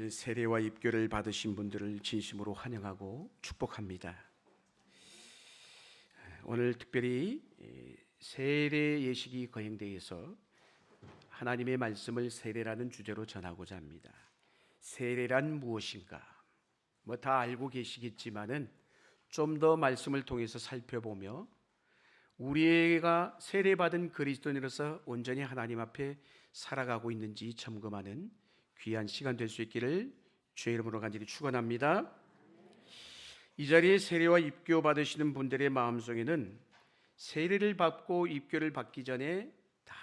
오늘 세례와 입교를 받으신 분들을 진심으로 환영하고 축복합니다. 오늘 특별히 세례 예식이 거행대에서 하나님의 말씀을 세례라는 주제로 전하고자 합니다. 세례란 무엇인가? 다 알고 계시겠지만은 좀 더 말씀을 통해서 살펴보며 우리가 세례받은 그리스도인으로서 온전히 하나님 앞에 살아가고 있는지 점검하는 귀한 시간 될 수 있기를 주의 이름으로 간절히 축원합니다. 이 자리에 세례와 입교 받으시는 분들의 마음속에는 세례를 받고 입교를 받기 전에 다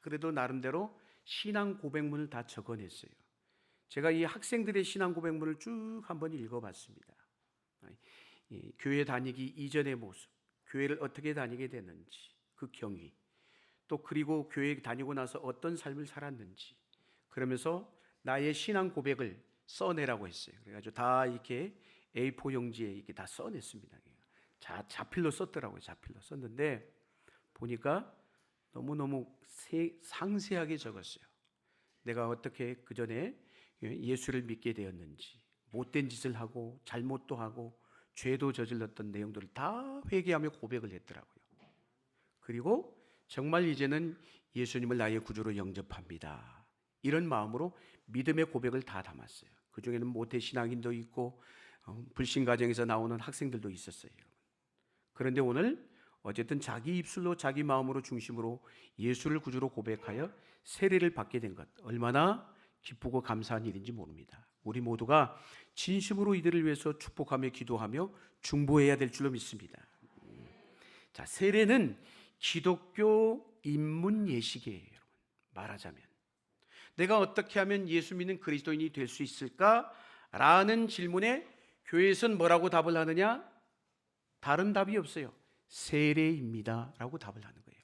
그래도 나름대로 신앙 고백문을 다 적어냈어요. 제가 이 학생들의 신앙 고백문을 쭉 한번 읽어봤습니다. 교회 다니기 이전의 모습, 교회를 어떻게 다니게 됐는지, 그 경위, 또 그리고 교회 다니고 나서 어떤 삶을 살았는지, 그러면서 나의 신앙 고백을 써내라고 했어요. 그래가지고 다 이렇게 A4 용지에 이렇게 다 써냈습니다. 자필로 썼더라고요. 자필로 썼는데 보니까 너무너무 상세하게 적었어요. 내가 어떻게 그 전에 예수를 믿게 되었는지, 못된 짓을 하고 잘못도 하고 죄도 저질렀던 내용들을 다 회개하며 고백을 했더라고요. 그리고 정말 이제는 예수님을 나의 구주로 영접합니다. 이런 마음으로 믿음의 고백을 다 담았어요. 그 중에는 모태신앙인도 있고 불신 가정에서 나오는 학생들도 있었어요. 그런데 오늘 어쨌든 자기 입술로 자기 마음으로 중심으로 예수를 구주로 고백하여 세례를 받게 된 것, 얼마나 기쁘고 감사한 일인지 모릅니다. 우리 모두가 진심으로 이들을 위해서 축복하며 기도하며 중보해야 될 줄로 믿습니다. 자, 세례는 기독교 입문 예식이에요. 여러분, 말하자면 내가 어떻게 하면 예수 믿는 그리스도인이 될 수 있을까? 라는 질문에 교회에서는 뭐라고 답을 하느냐? 다른 답이 없어요. 세례입니다 라고 답을 하는 거예요.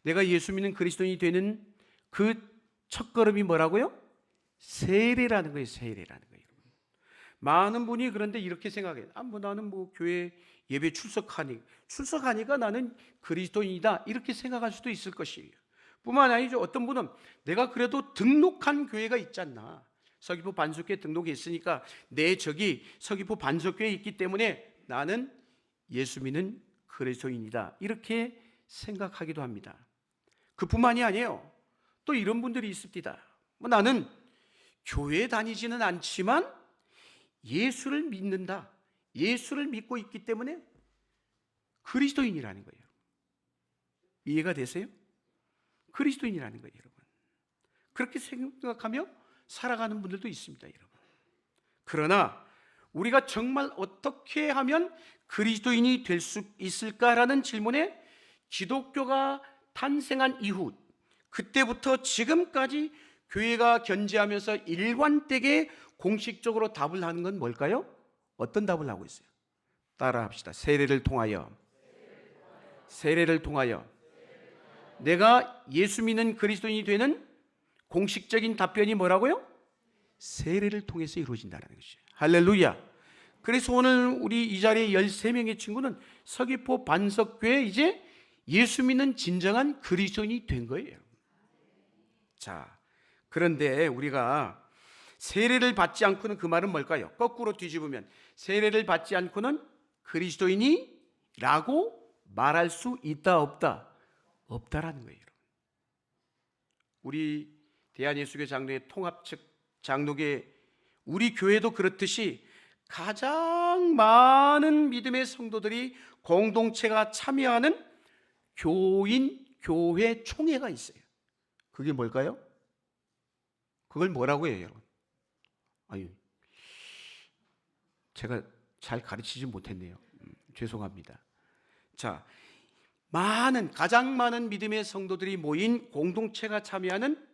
내가 예수 믿는 그리스도인이 되는 그 첫걸음이 뭐라고요? 세례라는 거예요. 세례라는 거예요. 많은 분이 그런데 이렇게 생각해요. 나는 교회 예배 출석하니까 나는 그리스도인이다, 이렇게 생각할 수도 있을 것이에요. 뿐만 아니죠. 어떤 분은 내가 그래도 등록한 교회가 있지 않나, 서귀포 반석교회 등록했으니까 내 저기 서귀포 반석교회에 있기 때문에 나는 예수 믿는 그리스도인이다, 이렇게 생각하기도 합니다. 그뿐만이 아니에요. 또 이런 분들이 있습니다. 나는 교회에 다니지는 않지만 예수를 믿는다, 예수를 믿고 있기 때문에 그리스도인이라는 거예요. 이해가 되세요? 그리스도인이라는 거예요, 여러분. 그렇게 생각하며 살아가는 분들도 있습니다, 여러분. 그러나 우리가 정말 어떻게 하면 그리스도인이 될 수 있을까라는 질문에 기독교가 탄생한 이후, 그때부터 지금까지 교회가 견지하면서 일관되게 공식적으로 답을 하는 건 뭘까요? 어떤 답을 하고 있어요? 따라합시다. 세례를 통하여. 세례를 통하여. 내가 예수 믿는 그리스도인이 되는 공식적인 답변이 뭐라고요? 세례를 통해서 이루어진다는 것이에요. 할렐루야. 그래서 오늘 우리 이 자리에 13명의 친구는 서귀포 반석교회 이제 예수 믿는 진정한 그리스도인이 된 거예요. 자, 그런데 우리가 세례를 받지 않고는, 그 말은 뭘까요? 거꾸로 뒤집으면 세례를 받지 않고는 그리스도인이 라고 말할 수 있다 없다? 없다라는 거예요. 우리 대한예수교 장로회 통합 측 장로계, 우리 교회도 그렇듯이 가장 많은 믿음의 성도들이 공동체가 참여하는 교회 총회가 있어요. 그게 뭘까요? 그걸 뭐라고 해요, 여러분? 제가 잘 가르치지 못했네요. 죄송합니다. 자, 가장 많은 믿음의 성도들이 모인 공동체가 참여하는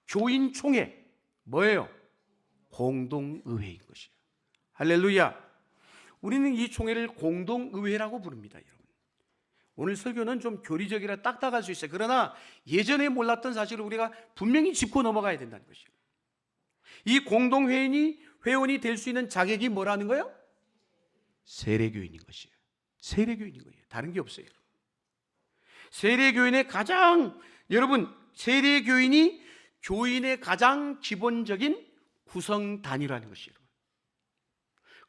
교인 총회, 뭐예요? 공동의회인 것이에요. 할렐루야. 우리는 이 총회를 공동의회라고 부릅니다, 여러분. 오늘 설교는 좀 교리적이라 딱딱할 수 있어요. 그러나 예전에 몰랐던 사실을 우리가 분명히 짚고 넘어가야 된다는 것이에요. 이 공동회원이 될 수 있는 자격이 뭐라는 거예요? 세례교인인 것이에요. 세례교인인 거예요. 다른 게 없어요. 세례교인의 세례교인이 교인의 가장 기본적인 구성단이라는 것이에요.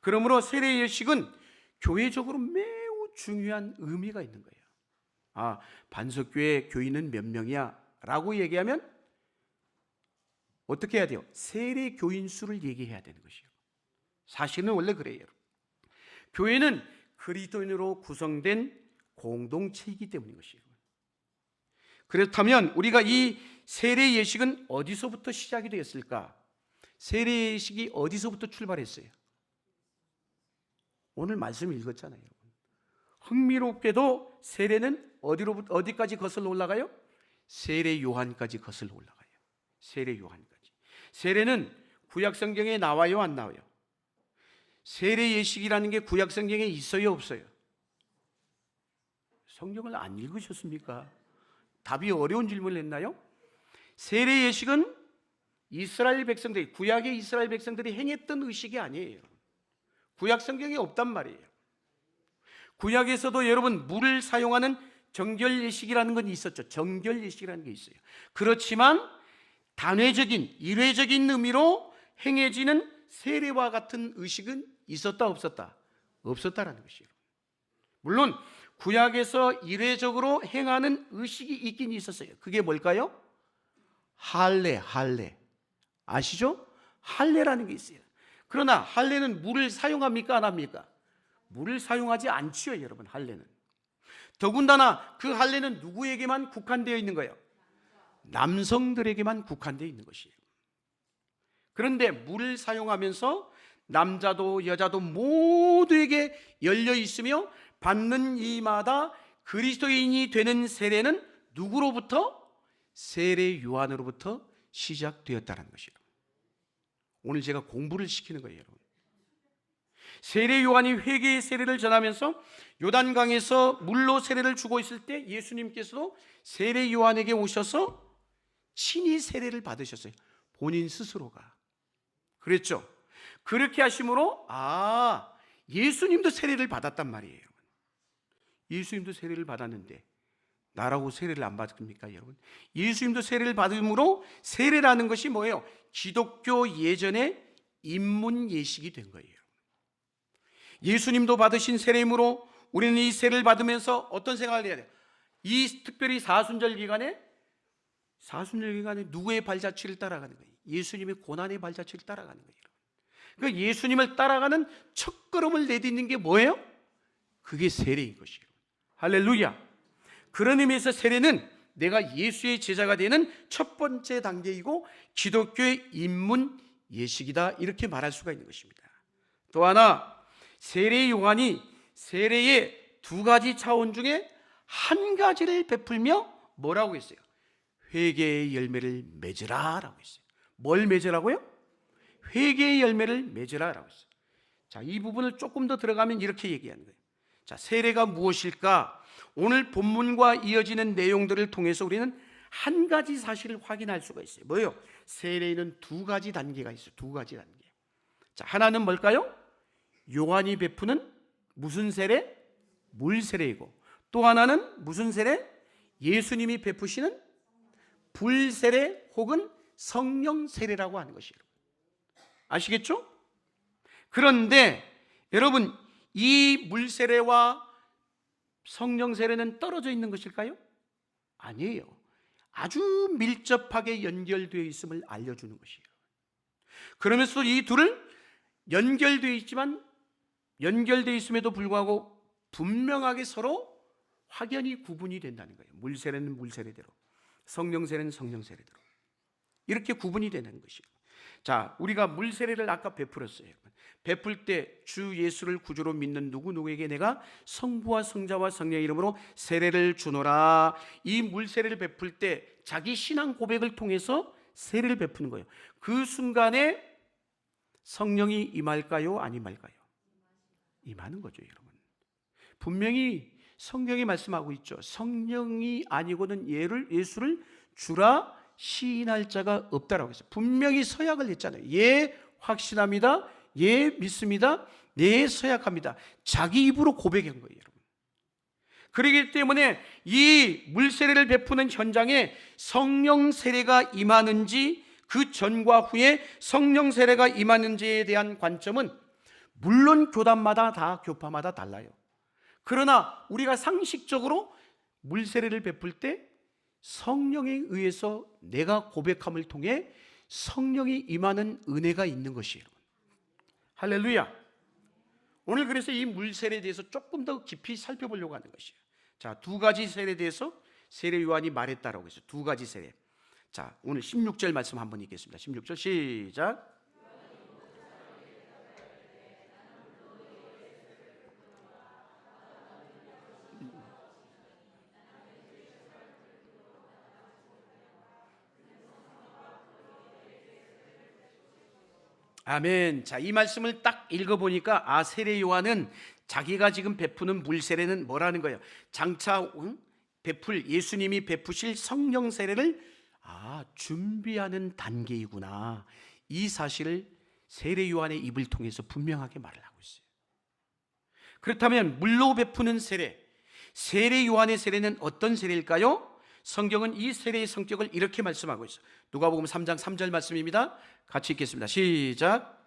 그러므로 세례 예식은 교회적으로 매우 중요한 의미가 있는 거예요. 반석교회 교인은 몇 명이야? 라고 얘기하면 어떻게 해야 돼요? 세례 교인 수를 얘기해야 되는 것이에요. 사실은 원래 그래요. 교회는 그리스도인으로 구성된 공동체이기 때문인 것이에요. 그렇다면 우리가 이 세례 예식은 어디서부터 시작이 되었을까? 세례 예식이 어디서부터 출발했어요? 오늘 말씀 읽었잖아요. 흥미롭게도 세례는 어디까지 거슬러 올라가요? 세례 요한까지 거슬러 올라가요. 세례 요한까지. 세례는 구약 성경에 나와요, 안 나와요? 세례 예식이라는 게 구약 성경에 있어요, 없어요? 성경을 안 읽으셨습니까? 답이 어려운 질문을 했나요? 세례 예식은 이스라엘 백성들이, 구약의 이스라엘 백성들이 행했던 의식이 아니에요. 구약 성경에 없단 말이에요. 구약에서도 여러분 물을 사용하는 정결 예식이라는 건 있었죠. 정결 예식이라는 게 있어요. 그렇지만 단회적인, 일회적인 의미로 행해지는 세례와 같은 의식은 있었다, 없었다? 없었다라는 것이에요. 물론 구약에서 일회적으로 행하는 의식이 있긴 있었어요. 그게 뭘까요? 할례. 아시죠? 할례라는 게 있어요. 그러나 할례는 물을 사용합니까, 안 합니까? 물을 사용하지 않지요, 여러분. 할례는. 더군다나 그 할례는 누구에게만 국한되어 있는 거예요? 남성들에게만 국한되어 있는 것이에요. 그런데 물을 사용하면서 남자도 여자도 모두에게 열려 있으며 받는 이마다 그리스도인이 되는 세례는 누구로부터? 세례 요한으로부터 시작되었다는 것이에요. 오늘 제가 공부를 시키는 거예요, 여러분. 세례 요한이 회개의 세례를 전하면서 요단강에서 물로 세례를 주고 있을 때 예수님께서도 세례 요한에게 오셔서 친히 세례를 받으셨어요. 본인 스스로가. 그랬죠. 그렇게 하심으로 예수님도 세례를 받았단 말이에요. 예수님도 세례를 받았는데 나라고 세례를 안 받습니까, 여러분? 예수님도 세례를 받음으로 세례라는 것이 뭐예요? 기독교 예전의 입문 예식이 된 거예요. 예수님도 받으신 세례이므로 우리는 이 세례를 받으면서 어떤 생각을 해야 돼요? 특별히 사순절 기간에 누구의 발자취를 따라가는 거예요? 예수님의 고난의 발자취를 따라가는 거예요. 그러니까 예수님을 따라가는 첫걸음을 내딛는 게 뭐예요? 그게 세례인 것이에요. 할렐루야. 그런 의미에서 세례는 내가 예수의 제자가 되는 첫 번째 단계이고 기독교의 입문 예식이다, 이렇게 말할 수가 있는 것입니다. 또 하나, 세례 요한이 세례의 두 가지 차원 중에 한 가지를 베풀며 뭐라고 했어요? 회개의 열매를 맺으라 라고 했어요. 뭘 맺으라고요? 회개의 열매를 맺으라 라고 했어요. 자, 이 부분을 조금 더 들어가면 이렇게 얘기하는 거예요. 자, 세례가 무엇일까? 오늘 본문과 이어지는 내용들을 통해서 우리는 한 가지 사실을 확인할 수가 있어요. 뭐예요? 세례에는 두 가지 단계가 있어요. 두 가지 단계. 자, 하나는 뭘까요? 요한이 베푸는 무슨 세례? 물 세례이고, 또 하나는 무슨 세례? 예수님이 베푸시는 불 세례 혹은 성령 세례라고 하는 것이에요. 아시겠죠? 그런데 여러분, 이 물 세례와 성령 세례는 떨어져 있는 것일까요? 아니에요. 아주 밀접하게 연결되어 있음을 알려주는 것이에요. 그러면서 이 둘을 연결되어 있음에도 불구하고 분명하게 서로 확연히 구분이 된다는 거예요. 물 세례는 물 세례대로, 성령 세례는 성령 세례대로 이렇게 구분이 되는 것이에요. 자, 우리가 물 세례를 아까 베풀었어요. 베풀 때 주 예수를 구주로 믿는 누구에게 내가 성부와 성자와 성령의 이름으로 세례를 주노라. 이 물 세례를 베풀 때 자기 신앙 고백을 통해서 세례를 베푸는 거예요. 그 순간에 성령이 임할까요, 안 임할까요? 임하는 거죠, 여러분. 분명히 성경이 말씀하고 있죠. 성령이 아니고는 예수를 주라 시인할 자가 없다라고 했어요. 분명히 서약을 했잖아요. 예, 확신합니다. 예, 믿습니다. 네, 서약합니다. 자기 입으로 고백한 거예요, 여러분. 그렇기 때문에 이 물세례를 베푸는 현장에 성령 세례가 임하는지 그 전과 후에 성령 세례가 임하는지에 대한 관점은 물론 교단마다 다 교파마다 달라요. 그러나 우리가 상식적으로 물 세례를 베풀 때 성령에 의해서 내가 고백함을 통해 성령이 임하는 은혜가 있는 것이에요. 할렐루야. 오늘 그래서 이 물 세례에 대해서 조금 더 깊이 살펴보려고 하는 것이에요. 자, 두 가지 세례에 대해서 세례 요한이 말했다라고 했어요. 두 가지 세례. 자, 오늘 16절 말씀 한번 읽겠습니다. 16절 시작. 아멘. 자, 이 말씀을 딱 읽어보니까 세례 요한은 자기가 지금 베푸는 물 세례는 뭐라는 거예요? 장차 베풀 예수님이 베푸실 성령 세례를 준비하는 단계이구나. 이 사실을 세례 요한의 입을 통해서 분명하게 말을 하고 있어요. 그렇다면 물로 베푸는 세례, 세례 요한의 세례는 어떤 세례일까요? 성경은 이 세례의 성격을 이렇게 말씀하고 있어요. 누가복음 3장 3절 말씀입니다. 같이 읽겠습니다. 시작.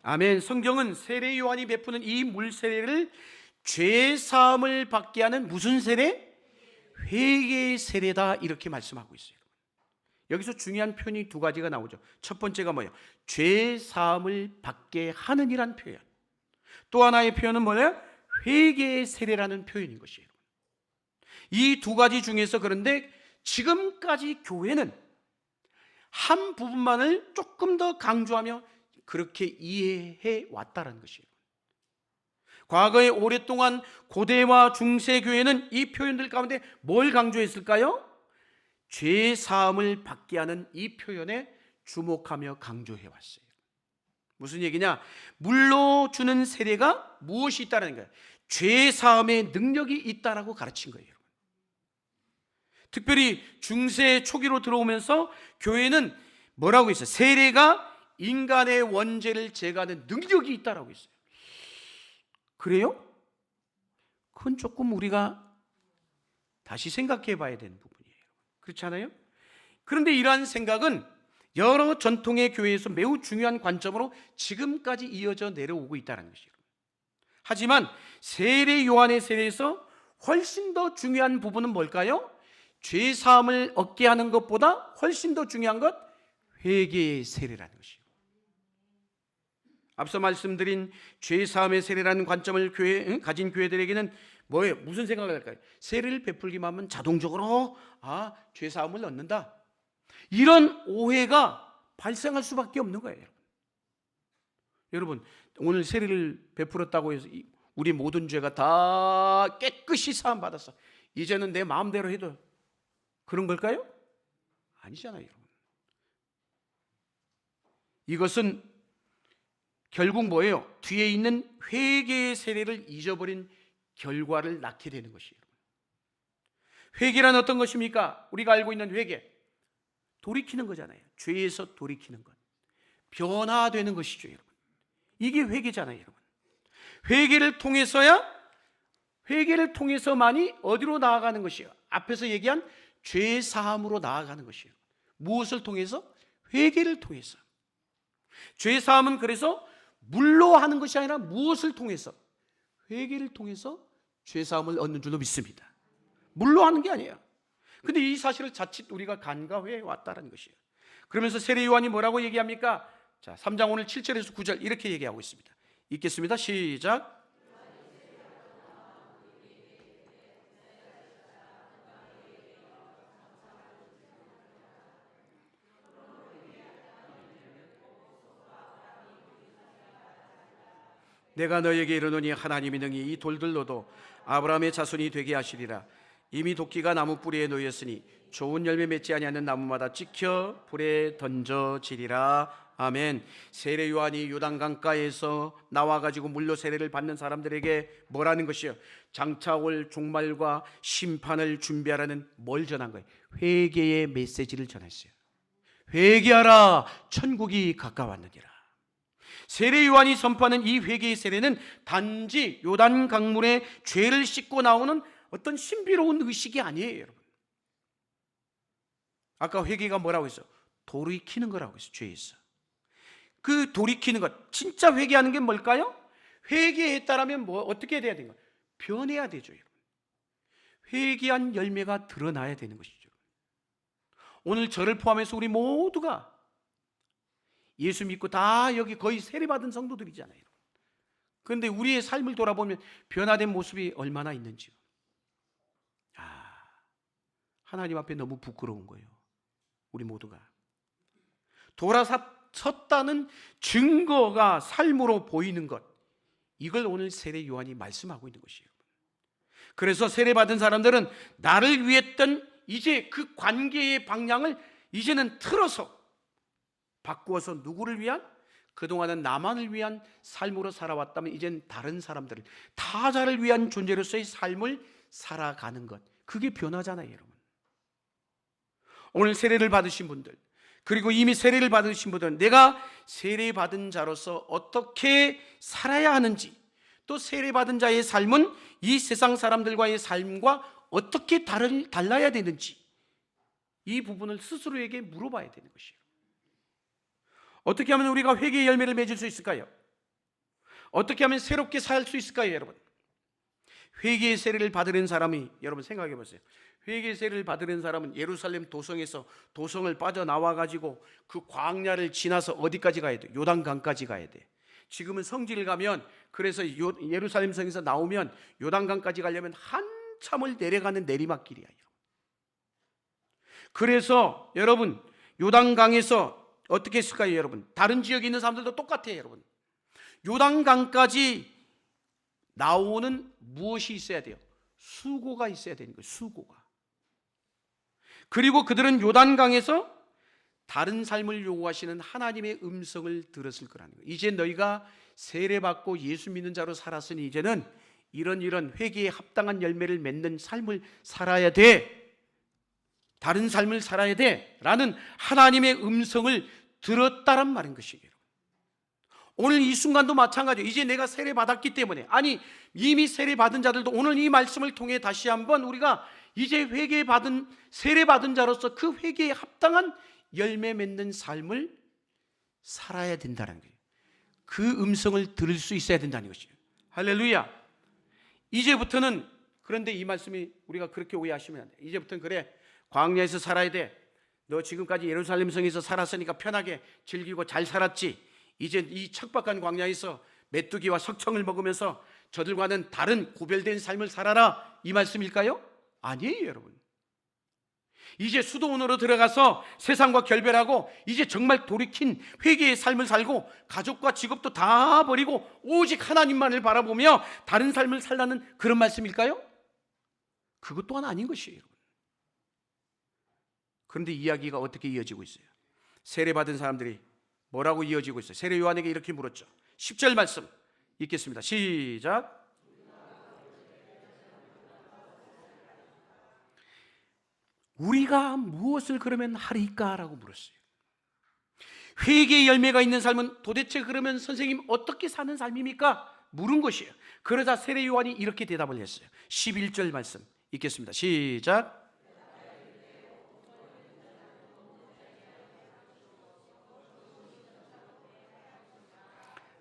아멘. 성경은 세례 요한이 베푸는 이 물 세례를 죄 사함을 받게 하는 무슨 세례? 회개의 세례다, 이렇게 말씀하고 있어요. 여기서 중요한 표현이 두 가지가 나오죠. 첫 번째가 뭐예요? 죄 사함을 받게 하는이란 표현. 또 하나의 표현은 뭐예요? 회개의 세례라는 표현인 것이에요. 이 두 가지 중에서 그런데 지금까지 교회는 한 부분만을 조금 더 강조하며 그렇게 이해해 왔다는 것이에요. 과거에 오랫동안 고대와 중세 교회는 이 표현들 가운데 뭘 강조했을까요? 죄 사함을 받게 하는 이 표현에 주목하며 강조해 왔어요. 무슨 얘기냐? 물로 주는 세례가 무엇이 있다는 거예요? 죄 사함의 능력이 있다라고 가르친 거예요. 특별히 중세 초기로 들어오면서 교회는 뭐라고 했어요? 세례가 인간의 원죄를 제거하는 능력이 있다라고 했어요. 그래요? 그건 조금 우리가 다시 생각해 봐야 되는 부분이에요. 그렇지 않아요? 그런데 이러한 생각은 여러 전통의 교회에서 매우 중요한 관점으로 지금까지 이어져 내려오고 있다는 것이에요. 하지만 세례 요한의 세례에서 훨씬 더 중요한 부분은 뭘까요? 죄 사함을 얻게 하는 것보다 훨씬 더 중요한 것, 회개의 세례라는 것이에요. 앞서 말씀드린 죄 사함의 세례라는 관점을 가진 교회들에게는 뭐예요? 무슨 생각을 할까요? 세례를 베풀기만 하면 자동적으로 죄 사함을 얻는다, 이런 오해가 발생할 수밖에 없는 거예요. 여러분, 오늘 세례를 베풀었다고 해서 우리 모든 죄가 다 깨끗이 사함 받았어, 이제는 내 마음대로 해도 그런 걸까요? 아니잖아요, 여러분. 이것은 결국 뭐예요? 뒤에 있는 회개의 세례를 잊어버린 결과를 낳게 되는 것이에요. 회개란 어떤 것입니까? 우리가 알고 있는 회개, 돌이키는 거잖아요. 죄에서 돌이키는 것, 변화되는 것이죠, 여러분. 이게 회개잖아요, 여러분. 회개를 통해서만이 어디로 나아가는 것이에요? 앞에서 얘기한 죄 사함으로 나아가는 것이에요. 무엇을 통해서? 회개를 통해서. 죄 사함은 그래서 물로 하는 것이 아니라 무엇을 통해서? 회개를 통해서 죄 사함을 얻는 줄로 믿습니다. 물로 하는 게 아니에요. 근데 이 사실을 자칫 우리가 간과해 왔다는 것이에요. 그러면서 세례 요한이 뭐라고 얘기합니까? 자, 3장 오늘 7절에서 9절 이렇게 얘기하고 있습니다. 읽겠습니다. 시작. 내가 너에게 이르노니 하나님이 능히 이 돌들로도 아브라함의 자손이 되게 하시리라. 이미 도끼가 나무 뿌리에 놓였으니 좋은 열매 맺지 아니하는 나무마다 찍혀 불에 던져지리라. 아멘. 세례 요한이 요단강가에서 나와가지고 물로 세례를 받는 사람들에게 뭐라는 것이요? 장차 올 종말과 심판을 준비하라는 뭘 전한 거예요? 회개의 메시지를 전했어요. 회개하라, 천국이 가까웠느니라. 세례 요한이 선포하는 이 회개의 세례는 단지 요단 강물에 죄를 씻고 나오는 어떤 신비로운 의식이 아니에요, 여러분. 아까 회개가 뭐라고 했어? 돌이키는 거라고 했어, 죄에서. 그 돌이키는 것, 진짜 회개하는 게 뭘까요? 회개했다라면 어떻게 돼야 되는 거예요? 변해야 되죠, 여러분. 회개한 열매가 드러나야 되는 것이죠. 오늘 저를 포함해서 우리 모두가 예수 믿고 다 여기 거의 세례받은 성도들이잖아요. 그런데 우리의 삶을 돌아보면 변화된 모습이 얼마나 있는지요. 하나님 앞에 너무 부끄러운 거예요. 우리 모두가 돌아섰다는 증거가 삶으로 보이는 것, 이걸 오늘 세례 요한이 말씀하고 있는 것이에요. 그래서 세례받은 사람들은 나를 위했던 이제 그 관계의 방향을 이제는 틀어서 바꾸어서 누구를 위한? 그동안은 나만을 위한 삶으로 살아왔다면 이젠 다른 사람들을, 타자를 위한 존재로서의 삶을 살아가는 것, 그게 변화잖아요, 여러분. 오늘 세례를 받으신 분들, 그리고 이미 세례를 받으신 분들은 내가 세례받은 자로서 어떻게 살아야 하는지, 또 세례받은 자의 삶은 이 세상 사람들과의 삶과 어떻게 달라야 되는지, 이 부분을 스스로에게 물어봐야 되는 것이에요. 어떻게 하면 우리가 회개의 열매를 맺을 수 있을까요? 어떻게 하면 새롭게 살 수 있을까요, 여러분? 회개의 세례를 받으려는 사람이, 여러분 생각해 보세요. 회개의 세례를 받으려는 사람은 예루살렘 도성에서 도성을 빠져나와가지고 그 광야를 지나서 어디까지 가야 돼? 요단강까지 가야 돼. 지금은 성지를 가면, 그래서 예루살렘 성에서 나오면 요단강까지 가려면 한참을 내려가는 내리막길이야. 그래서 여러분, 요단강에서 어떻게 했을까요, 여러분? 다른 지역에 있는 사람들도 똑같아요, 여러분. 요단강까지 나오는 무엇이 있어야 돼요? 수고가 있어야 되는 거예요, 수고가. 그리고 그들은 요단강에서 다른 삶을 요구하시는 하나님의 음성을 들었을 거라는 거예요. 이제 너희가 세례받고 예수 믿는 자로 살았으니 이제는 이런 회개에 합당한 열매를 맺는 삶을 살아야 돼, 다른 삶을 살아야 돼 라는 하나님의 음성을 들었다란 말인 것이에요. 오늘 이 순간도 마찬가지예요. 이제 내가 세례받았기 때문에, 아니 이미 세례받은 자들도 오늘 이 말씀을 통해 다시 한번 우리가 이제 세례받은 자로서 그 회개에 합당한 열매 맺는 삶을 살아야 된다는 거예요. 그 음성을 들을 수 있어야 된다는 것이에요. 할렐루야. 이제부터는, 그런데 이 말씀이 우리가 그렇게 오해하시면 안 돼. 이제부터는 그래, 광야에서 살아야 돼. 너 지금까지 예루살렘 성에서 살았으니까 편하게 즐기고 잘 살았지. 이제 이 척박한 광야에서 메뚜기와 석청을 먹으면서 저들과는 다른 구별된 삶을 살아라, 이 말씀일까요? 아니에요, 여러분. 이제 수도원으로 들어가서 세상과 결별하고 이제 정말 돌이킨 회개의 삶을 살고 가족과 직업도 다 버리고 오직 하나님만을 바라보며 다른 삶을 살라는 그런 말씀일까요? 그것 또한 아닌 것이에요, 여러분. 그런데 이야기가 어떻게 이어지고 있어요? 세례받은 사람들이 뭐라고 이어지고 있어요? 세례 요한에게 이렇게 물었죠. 10절 말씀 읽겠습니다. 시작. 우리가 무엇을 그러면 하리까라고 물었어요. 회개의 열매가 있는 삶은 도대체 그러면 선생님 어떻게 사는 삶입니까? 물은 것이에요. 그러자 세례 요한이 이렇게 대답을 했어요. 11절 말씀 읽겠습니다. 시작.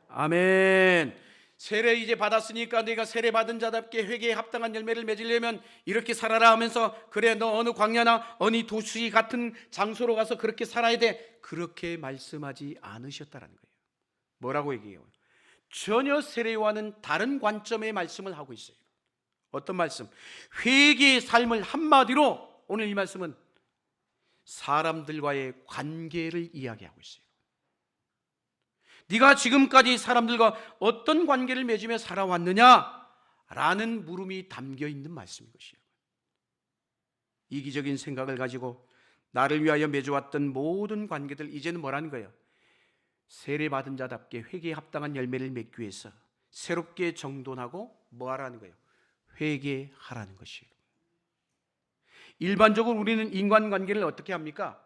아멘. 세례 이제 받았으니까 내가 세례 받은 자답게 회개에 합당한 열매를 맺으려면 이렇게 살아라 하면서, 그래 너 어느 광야나 어느 도시 같은 장소로 가서 그렇게 살아야 돼, 그렇게 말씀하지 않으셨다라는 거예요. 뭐라고 얘기해요? 전혀 세례와는 다른 관점의 말씀을 하고 있어요. 어떤 말씀? 회개의 삶을, 한마디로 오늘 이 말씀은 사람들과의 관계를 이야기하고 있어요. 네가 지금까지 사람들과 어떤 관계를 맺으며 살아왔느냐라는 물음이 담겨 있는 말씀인 것이에요. 이기적인 생각을 가지고 나를 위하여 맺어왔던 모든 관계들, 이제는 뭐라는 거예요? 세례받은 자답게 회개에 합당한 열매를 맺기 위해서 새롭게 정돈하고 뭐하라는 거예요? 회개하라는 것이에요. 일반적으로 우리는 인간관계를 어떻게 합니까?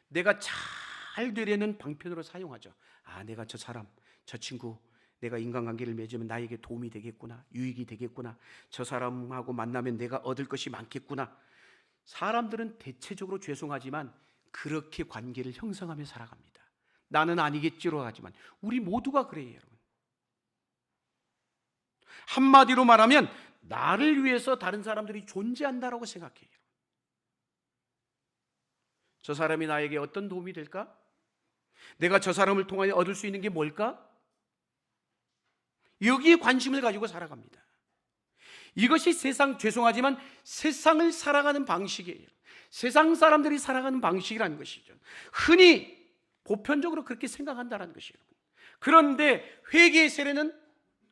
내가 잘 되려는 방편으로 사용하죠. 아, 내가 저 사람, 저 친구, 내가 인간관계를 맺으면 나에게 도움이 되겠구나, 유익이 되겠구나, 저 사람하고 만나면 내가 얻을 것이 많겠구나. 사람들은 대체적으로 죄송하지만 그렇게 관계를 형성하며 살아갑니다. 나는 아니겠지로 하지만 우리 모두가 그래요, 여러분. 한마디로 말하면 나를 위해서 다른 사람들이 존재한다라고 생각해요. 저 사람이 나에게 어떤 도움이 될까? 내가 저 사람을 통하여 얻을 수 있는 게 뭘까? 여기에 관심을 가지고 살아갑니다. 이것이 죄송하지만 세상을 살아가는 방식이에요. 세상 사람들이 살아가는 방식이라는 것이죠. 흔히 보편적으로 그렇게 생각한다는 것이에요. 그런데 회개의 세례는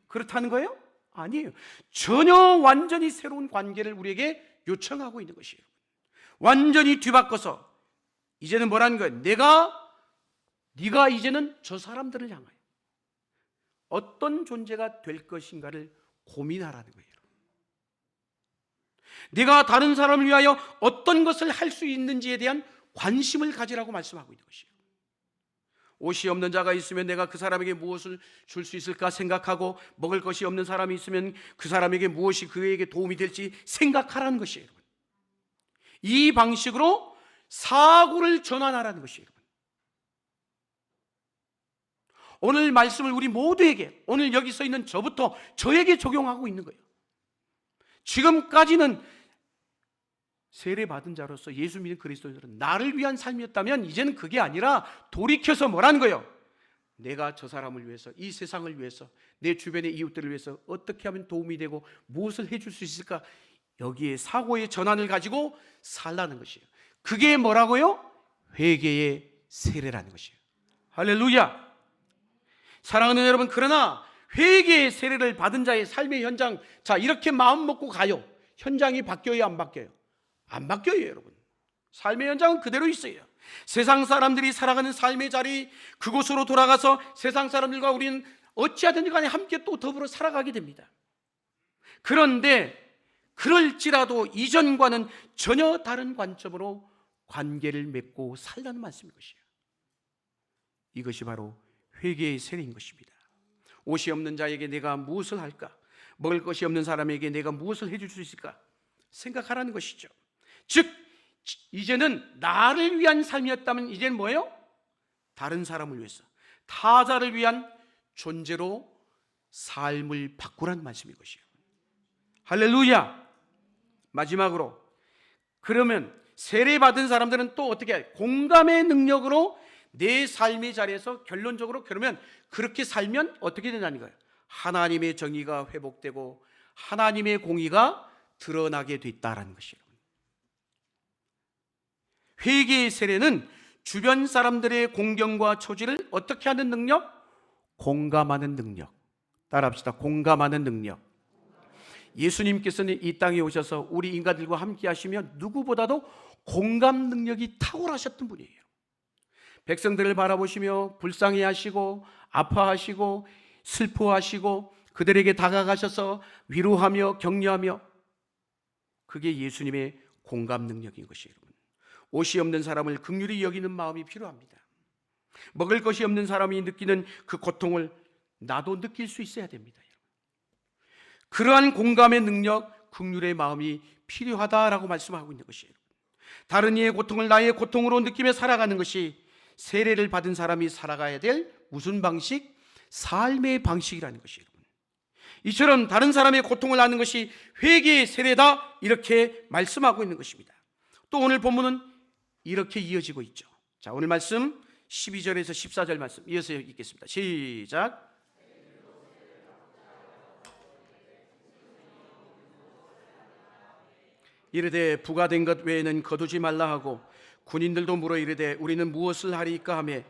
그렇다는 거예요? 아니에요. 전혀 완전히 새로운 관계를 우리에게 요청하고 있는 것이에요. 완전히 뒤바꿔서 이제는 뭐라는 거예요? 네가 이제는 저 사람들을 향하여 어떤 존재가 될 것인가를 고민하라는 거예요. 네가 다른 사람을 위하여 어떤 것을 할 수 있는지에 대한 관심을 가지라고 말씀하고 있는 것이에요. 옷이 없는 자가 있으면 내가 그 사람에게 무엇을 줄 수 있을까 생각하고, 먹을 것이 없는 사람이 있으면 그 사람에게 무엇이 그에게 도움이 될지 생각하라는 것이에요, 여러분. 이 방식으로 사고를 전환하라는 것이에요, 여러분. 오늘 말씀을 우리 모두에게, 오늘 여기 서 있는 저부터 저에게 적용하고 있는 거예요. 지금까지는 세례받은 자로서 예수 믿는 그리스도인들은 나를 위한 삶이었다면 이제는 그게 아니라 돌이켜서 뭐라는 거예요? 내가 저 사람을 위해서, 이 세상을 위해서, 내 주변의 이웃들을 위해서 어떻게 하면 도움이 되고 무엇을 해줄 수 있을까? 여기에 사고의 전환을 가지고 살라는 것이에요. 그게 뭐라고요? 회개의 세례라는 것이에요. 할렐루야. 사랑하는 여러분, 그러나 회개의 세례를 받은 자의 삶의 현장, 자, 이렇게 마음 먹고 가요. 현장이 바뀌어요, 안 바뀌어요? 안 바뀌어요, 여러분. 삶의 현장은 그대로 있어요. 세상 사람들이 살아가는 삶의 자리, 그곳으로 돌아가서 세상 사람들과 우리는 어찌하든지 간에 함께 또 더불어 살아가게 됩니다. 그런데 그럴지라도 이전과는 전혀 다른 관점으로 관계를 맺고 살라는 말씀인 것이에요. 이것이 바로 회개의 세례인 것입니다. 옷이 없는 자에게 내가 무엇을 할까? 먹을 것이 없는 사람에게 내가 무엇을 해줄 수 있을까? 생각하라는 것이죠. 즉, 이제는 나를 위한 삶이었다면 이제는 뭐예요? 다른 사람을 위해서, 타자를 위한 존재로 삶을 바꾸라는 말씀인 것이에요. 할렐루야. 마지막으로, 그러면 세례받은 사람들은 또 어떻게 해요? 공감의 능력으로 내 삶의 자리에서 결론적으로, 그러면 그렇게 살면 어떻게 되냐는 거예요? 하나님의 정의가 회복되고 하나님의 공의가 드러나게 됐다라는 것이에요. 회개의 세례는 주변 사람들의 공경과 처지를 어떻게 하는 능력? 공감하는 능력. 따라합시다. 공감하는 능력. 예수님께서는 이 땅에 오셔서 우리 인간들과 함께 하시며 누구보다도 공감 능력이 탁월하셨던 분이에요. 백성들을 바라보시며 불쌍해하시고 아파하시고 슬퍼하시고 그들에게 다가가셔서 위로하며 격려하며, 그게 예수님의 공감 능력인 것이에요. 옷이 없는 사람을 긍휼히 여기는 마음이 필요합니다. 먹을 것이 없는 사람이 느끼는 그 고통을 나도 느낄 수 있어야 됩니다. 그러한 공감의 능력, 긍휼의 마음이 필요하다라고 말씀하고 있는 것이에요. 다른 이의 고통을 나의 고통으로 느끼며 살아가는 것이 세례를 받은 사람이 살아가야 될 무슨 방식? 삶의 방식이라는 것이에요. 이처럼 다른 사람의 고통을 아는 것이 회개의 세례다, 이렇게 말씀하고 있는 것입니다. 또 오늘 본문은 이렇게 이어지고 있죠. 자, 오늘 말씀 12절에서 14절 말씀 이어서 읽겠습니다. 시작. 이르되 부과된 것 외에는 거두지 말라 하고, 군인들도 물어 이르되 우리는 무엇을 하리까 하매,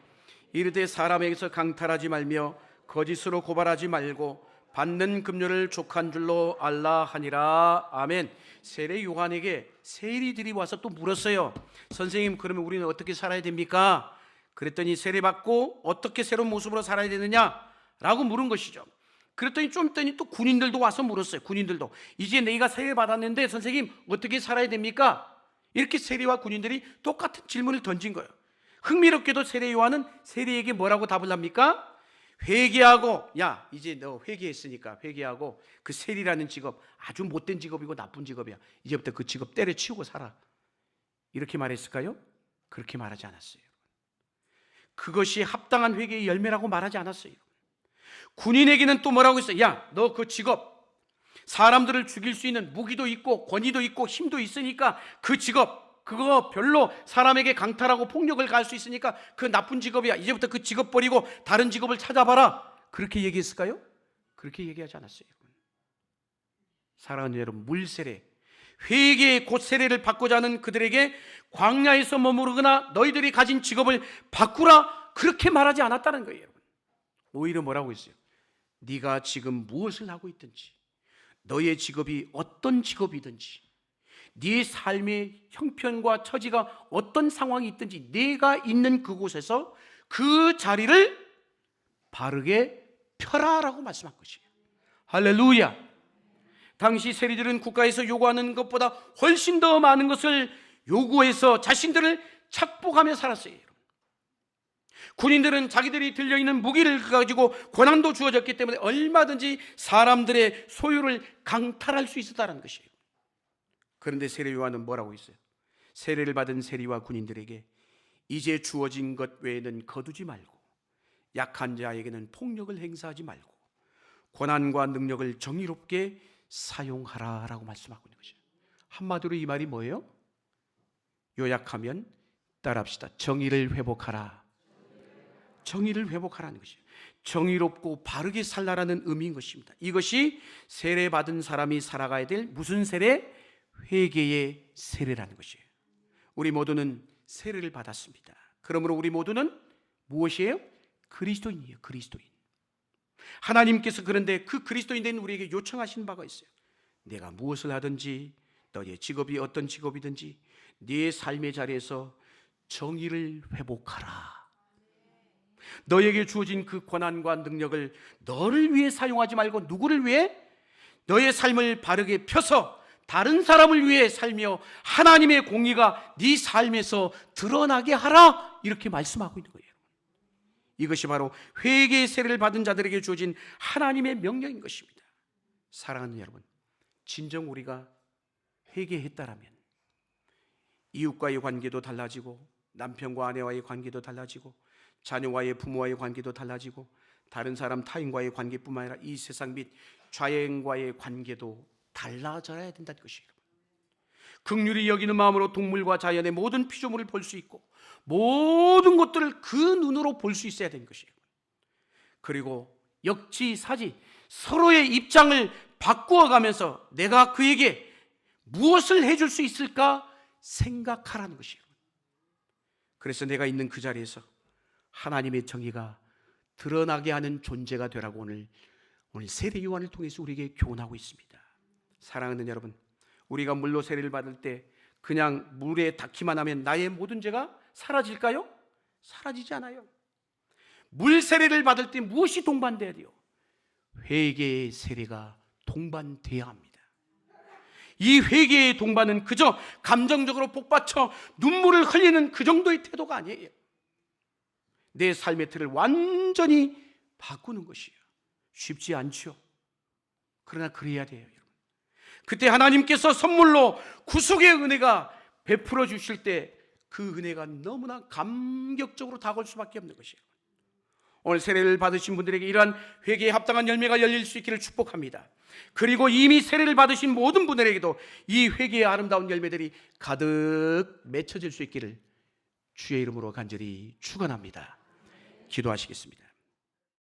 이르되 사람에게서 강탈하지 말며 거짓으로 고발하지 말고 받는 급료를 족한 줄로 알라 하니라. 아멘. 세례 요한에게 세리들이 와서 또 물었어요. 선생님, 그러면 우리는 어떻게 살아야 됩니까? 그랬더니 세례받고 어떻게 새로운 모습으로 살아야 되느냐라고 물은 것이죠. 그랬더니 좀 있더니 또 군인들도 와서 물었어요. 군인들도 이제 내가 세례받았는데 선생님 어떻게 살아야 됩니까? 이렇게 세리와 군인들이 똑같은 질문을 던진 거예요. 흥미롭게도 세례 요한은 세리에게 뭐라고 답을 합니까? 회개하고, 야 이제 너 회개했으니까 회개하고, 그 세리라는 직업 아주 못된 직업이고 나쁜 직업이야, 이제부터 그 직업 때려치우고 살아, 이렇게 말했을까요? 그렇게 말하지 않았어요. 그것이 합당한 회개의 열매라고 말하지 않았어요. 군인에게는 또 뭐라고 했어요? 야 너 그 직업, 사람들을 죽일 수 있는 무기도 있고 권위도 있고 힘도 있으니까 그 직업, 그거 별로 사람에게 강탈하고 폭력을 가할 수 있으니까 그 나쁜 직업이야, 이제부터 그 직업 버리고 다른 직업을 찾아봐라, 그렇게 얘기했을까요? 그렇게 얘기하지 않았어요. 사랑하는 여러분, 물세례, 회개의 곧 세례를 받고자 하는 그들에게 광야에서 머무르거나 너희들이 가진 직업을 바꾸라, 그렇게 말하지 않았다는 거예요. 여러분, 오히려 뭐라고 했어요? 네가 지금 무엇을 하고 있든지, 너의 직업이 어떤 직업이든지, 네 삶의 형편과 처지가 어떤 상황이 있든지, 네가 있는 그곳에서 그 자리를 바르게 펴라라고 말씀한 것이에요. 할렐루야. 당시 세리들은 국가에서 요구하는 것보다 훨씬 더 많은 것을 요구해서 자신들을 착복하며 살았어요. 군인들은 자기들이 들려있는 무기를 가지고 권한도 주어졌기 때문에 얼마든지 사람들의 소유를 강탈할 수 있었다는 것이에요. 그런데 세례 요한은 뭐라고 했어요? 세례를 받은 세리와 군인들에게 이제 주어진 것 외에는 거두지 말고, 약한 자에게는 폭력을 행사하지 말고, 권한과 능력을 정의롭게 사용하라라고 말씀하고 있는 것이에요. 한마디로 이 말이 뭐예요? 요약하면 따라합시다. 정의를 회복하라. 정의를 회복하라는 것이에요. 정의롭고 바르게 살라라는 의미인 것입니다. 이것이 세례받은 사람이 살아가야 될 무슨 세례? 회개의 세례라는 것이에요. 우리 모두는 세례를 받았습니다. 그러므로 우리 모두는 무엇이에요? 그리스도인이에요. 그리스도인. 하나님께서 그런데 그 그리스도인 된 우리에게 요청하신 바가 있어요. 내가 무엇을 하든지, 너의 직업이 어떤 직업이든지 네 삶의 자리에서 정의를 회복하라. 너에게 주어진 그 권한과 능력을 너를 위해 사용하지 말고 누구를 위해? 너의 삶을 바르게 펴서 다른 사람을 위해 살며 하나님의 공의가 네 삶에서 드러나게 하라, 이렇게 말씀하고 있는 거예요. 이것이 바로 회개의 세례를 받은 자들에게 주어진 하나님의 명령인 것입니다. 사랑하는 여러분, 진정 우리가 회개했다라면 이웃과의 관계도 달라지고, 남편과 아내와의 관계도 달라지고, 자녀와의 부모와의 관계도 달라지고, 다른 사람 타인과의 관계뿐만 아니라 이 세상 및 자연과의 관계도 달라져야 된다는 것이에요. 긍휼히 여기는 마음으로 동물과 자연의 모든 피조물을 볼 수 있고, 모든 것들을 그 눈으로 볼 수 있어야 되는 것이에요. 그리고 역지사지, 서로의 입장을 바꾸어가면서 내가 그에게 무엇을 해줄 수 있을까 생각하라는 것이에요. 그래서 내가 있는 그 자리에서 하나님의 정의가 드러나게 하는 존재가 되라고 오늘 세례 요한을 통해서 우리에게 교훈하고 있습니다. 사랑하는 여러분, 우리가 물로 세례를 받을 때 그냥 물에 닿기만 하면 나의 모든 죄가 사라질까요? 사라지지 않아요. 물 세례를 받을 때 무엇이 동반돼야 돼요? 회개의 세례가 동반돼야 합니다. 이 회개의 동반은 그저 감정적으로 복받쳐 눈물을 흘리는 그 정도의 태도가 아니에요. 내 삶의 틀을 완전히 바꾸는 것이에요. 쉽지 않죠. 그러나 그래야 돼요. 그때 하나님께서 선물로 구속의 은혜가 베풀어 주실 때 그 은혜가 너무나 감격적으로 다가올 수밖에 없는 것이에요. 오늘 세례를 받으신 분들에게 이러한 회개에 합당한 열매가 열릴 수 있기를 축복합니다. 그리고 이미 세례를 받으신 모든 분들에게도 이 회개의 아름다운 열매들이 가득 맺혀질 수 있기를 주의 이름으로 간절히 축원합니다. 기도하시겠습니다.